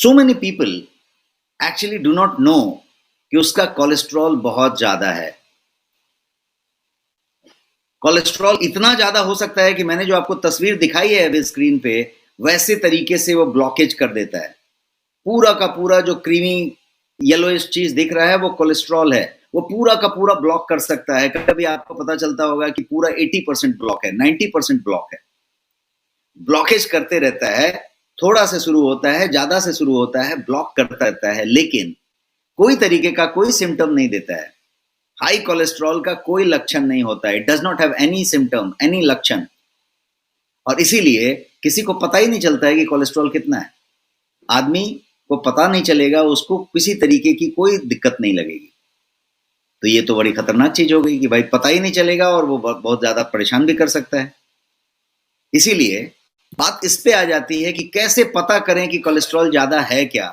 So many people actually do not know कि उसका cholesterol बहुत ज्यादा है। कोलेस्ट्रॉल इतना ज्यादा हो सकता है कि मैंने जो आपको तस्वीर दिखाई है अभी स्क्रीन पे, वैसे तरीके से वो ब्लॉकेज कर देता है। पूरा का पूरा जो क्रीमी येलोइश चीज दिख रहा है वो कोलेस्ट्रॉल है। वो पूरा का पूरा ब्लॉक कर सकता है। कभी आपको पता चलता होगा कि पूरा 80% ब्लॉक है, 90% ब्लॉक है। ब्लॉकेज करते रहता है, थोड़ा से शुरू होता है, ज्यादा से शुरू होता है, ब्लॉक करता रहता है, लेकिन कोई तरीके का कोई सिम्टम नहीं देता है। हाई कोलेस्ट्रॉल का कोई लक्षण नहीं होता है। It does not have any symptom, any लक्षण, और इसीलिए किसी को पता ही नहीं चलता है कि कोलेस्ट्रॉल कितना है। आदमी को पता नहीं चलेगा, उसको किसी तरीके की कोई दिक्कत नहीं लगेगी। तो ये तो बड़ी खतरनाक चीज हो गई कि भाई पता ही नहीं चलेगा और वो बहुत ज्यादा परेशान भी कर सकता है। इसीलिए बात इस पे आ जाती है कि कैसे पता करें कि कोलेस्ट्रॉल ज्यादा है क्या।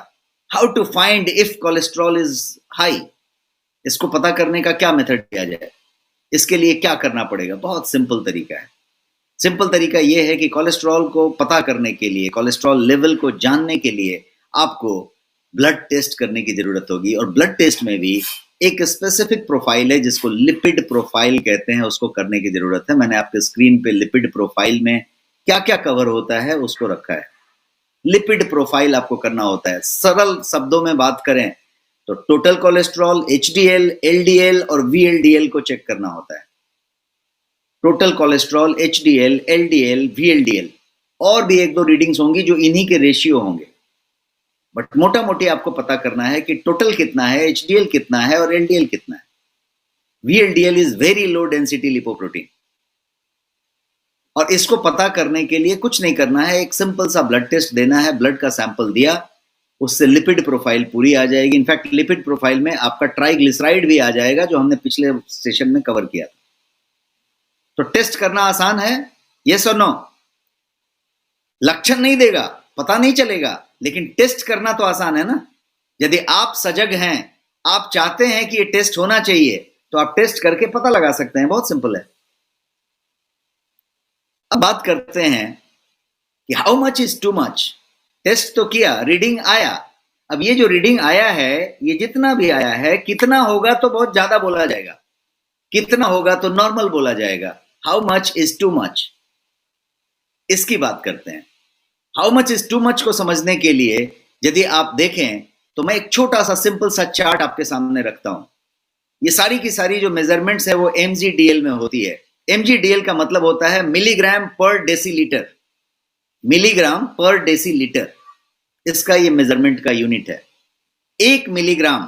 How to find if cholesterol is high. इसको पता करने का क्या मेथड किया जाए, इसके लिए क्या करना पड़ेगा? बहुत सिंपल तरीका है। सिंपल तरीका यह है कि कोलेस्ट्रॉल को पता करने के लिए, कोलेस्ट्रॉल लेवल को जानने के लिए आपको ब्लड टेस्ट करने की जरूरत होगी। और ब्लड टेस्ट में भी एक स्पेसिफिक प्रोफाइल है जिसको लिपिड प्रोफाइल कहते हैं, उसको करने की जरूरत है। मैंने आपके स्क्रीन पे लिपिड प्रोफाइल में क्या क्या कवर होता है उसको रखा है। लिपिड प्रोफाइल आपको करना होता है। सरल शब्दों में बात करें तो टोटल कोलेस्ट्रॉल, एचडीएल, एलडीएल और वीएलडीएल को चेक करना होता है। Total cholesterol, HDL, LDL, VLDL, और भी एक दो रीडिंग्स होंगी जो इन्हीं के रेशियो होंगे, बट मोटा मोटी आपको पता करना है कि टोटल कितना है, एचडीएल कितना है और एलडीएल कितना है। VLDL is very low density lipoprotein. और इसको पता करने के लिए कुछ नहीं करना है, एक सिंपल सा ब्लड टेस्ट देना है। ब्लड का सैंपल दिया, उससे लिपिड प्रोफाइल पूरी आ जाएगी। इनफैक्ट लिपिड प्रोफाइल में आपका ट्राइग्लिसराइड भी आ जाएगा, जो हमने पिछले सेशन में कवर किया था। तो टेस्ट करना आसान है, यस और नो? लक्षण नहीं देगा, पता नहीं चलेगा, लेकिन टेस्ट करना तो आसान है ना। यदि आप सजग हैं, आप चाहते हैं कि ये टेस्ट होना चाहिए, तो आप टेस्ट करके पता लगा सकते हैं। बहुत सिंपल है। अब बात करते हैं कि how much is too much. Test तो किया, रीडिंग आया। अब ये जो रीडिंग आया है, ये जितना भी आया है, कितना होगा तो बहुत ज्यादा बोला जाएगा, कितना होगा तो नॉर्मल बोला जाएगा। How much is too much, इसकी बात करते हैं। How much is too much को समझने के लिए यदि आप देखें तो मैं एक छोटा सा सिंपल सा चार्ट आपके सामने रखता हूं। ये सारी की सारी जो मेजरमेंट्स है वो mgdl में होती है। mgdl का मतलब होता है मिलीग्राम पर डेसीलीटर। मिलीग्राम पर डेसीलीटर, इसका ये मेजरमेंट का यूनिट है। 1 मिलीग्राम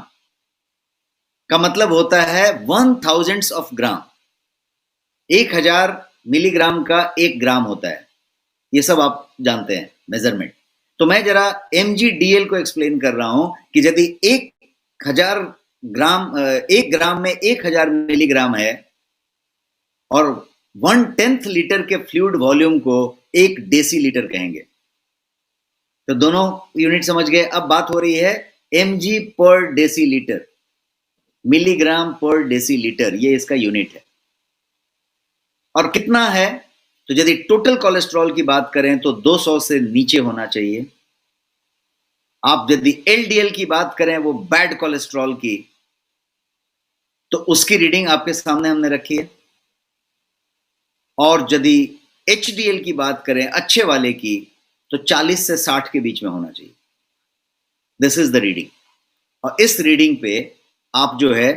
का मतलब होता है 1000 ऑफ ग्राम। 1000 मिलीग्राम का 1 ग्राम होता है। ये सब आप जानते हैं मेजरमेंट। तो मैं जरा mgdl को एक्सप्लेन कर रहा हूं कि यदि 1000 ग्राम, 1 ग्राम में 1000 मिलीग्राम है और 1/10 लीटर के फ्लूइड वॉल्यूम को 1 डेसीलीटर कहेंगे। तो दोनों यूनिट समझ गए। अब बात हो रही है mg पर डेसीलीटर, मिलीग्राम पर डेसीलीटर, ये इसका यूनिट है। और कितना है? तो यदि टोटल कोलेस्ट्रॉल की बात करें तो 200 से नीचे होना चाहिए। आप यदि एलडीएल की बात करें, वो बैड कोलेस्ट्रॉल की, तो उसकी रीडिंग आपके सामने हमने रखी है। और यदि एचडीएल की बात करें, अच्छे वाले की, तो 40 से 60 के बीच में होना चाहिए। This is the reading. और इस रीडिंग पे आप जो है,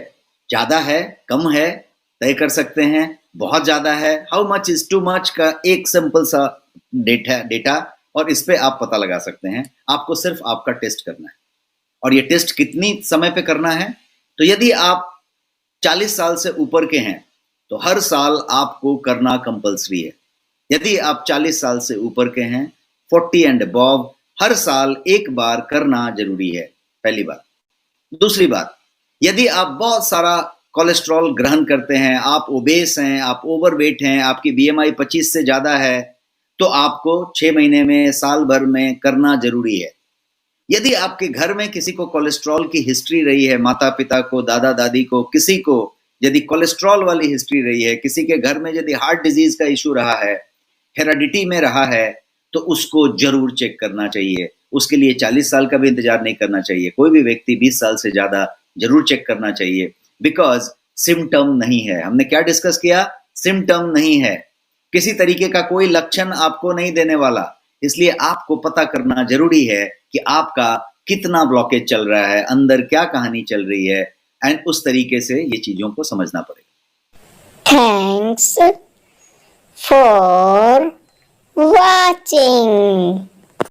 ज्यादा है कम है तय कर सकते हैं, बहुत ज्यादा है, how much is too much का एक सिंपल सा डेटा, और इस पे आप पता लगा सकते हैं। आपको सिर्फ आपका टेस्ट करना है। और ये टेस्ट कितनी समय पे करना है? तो यदि आप 40 साल से ऊपर के हैं तो हर साल आपको करना कंपलसरी है। यदि आप 40 साल से ऊपर के हैं, 40 एंड अबव, हर साल एक बार करना जरूरी है, पहली बात। दूसरी बात, यदि आप बहुत सारा कोलेस्ट्रॉल ग्रहण करते हैं, आप ओबेस हैं, आप ओवरवेट हैं, आपकी बीएमआई 25 से ज्यादा है, तो आपको 6 महीने में, साल भर में करना जरूरी है। यदि आपके घर में किसी को कोलेस्ट्रॉल की हिस्ट्री रही है, माता पिता को, दादा दादी को, किसी को यदि कोलेस्ट्रॉल वाली हिस्ट्री रही है, किसी के घर में यदि हार्ट डिजीज का इशू रहा है, हेरेडिटी में रहा है, तो उसको जरूर चेक करना चाहिए। उसके लिए 40 साल का भी इंतजार नहीं करना चाहिए। कोई भी व्यक्ति 20 साल से ज़्यादा ज़रूर चेक करना चाहिए, बिकॉज़ सिम्पटम नहीं है। हमने क्या डिस्कस किया? सिम्पटम नहीं है। किसी तरीके का कोई लक्षण आपको नहीं देने वाला। इसलिए आपको पता करना ज़रूरी है कि आपका कितना ब्लॉकेज चल रहा है, अंदर क्या कहानी चल रही है, एंड उस तरीके से ये चीज़ों को समझना पड़ेगा। Thanks for watching.